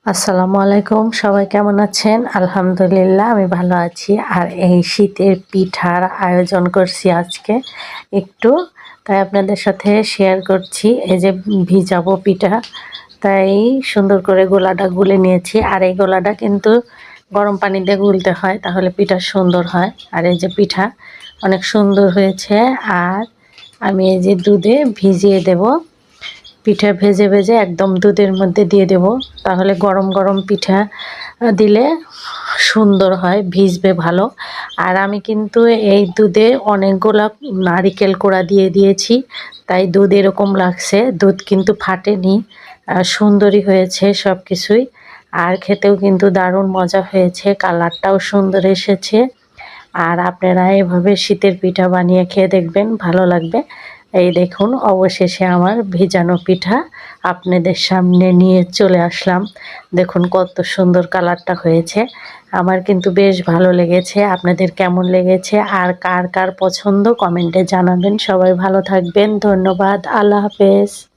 আসসালামু আলাইকুম, সবাই কেমন আছেন? আলহামদুলিল্লাহ আমি ভালো আছি। আর এই শীতের পিঠার আয়োজন করছি আজকে একটু, তাই আপনাদের সাথে শেয়ার করছি। এই যে ভিজাবো পিঠা, তাই সুন্দর করে গোলাটা গুলে নিয়েছি। আর এই গোলাটা কিন্তু গরম পানি দিয়ে গুলতে হয়, তাহলে পিঠা সুন্দর হয়। আর এই যে পিঠা অনেক সুন্দর হয়েছে। আর আমি এই যে দুধে ভিজিয়ে দেব। পিঠা ভেজে ভেজে একদম দুধের মধ্যে দিয়ে দেব, তাহলে গরম গরম পিঠা দিলে সুন্দর হয়, ভিজবে ভালো। আর আমি কিন্তু এই দুধে অনেকগুলা নারিকেল কোড়া দিয়ে দিয়েছি, তাই দুধ এরকম লাগছে। দুধ কিন্তু ফাটেনি, সুন্দরই হয়েছে সব কিছুই। আর খেতেও কিন্তু দারুণ মজা হয়েছে, কালারটাও সুন্দর এসেছে। আর আপনারা এভাবে শীতের পিঠা বানিয়ে খেয়ে দেখবেন, ভালো লাগবে। এই দেখুন, অবশেষে আমার ভেজানো পিঠা আপনাদের সামনে নিয়ে চলে আসলাম। দেখুন কত সুন্দর কালারটা হয়েছে। আমার কিন্তু বেশ ভালো লেগেছে। আপনাদের কেমন লেগেছে আর কার কার পছন্দ কমেন্টে জানাবেন। সবাই ভালো থাকবেন। ধন্যবাদ। আল্লাহ হাফেজ।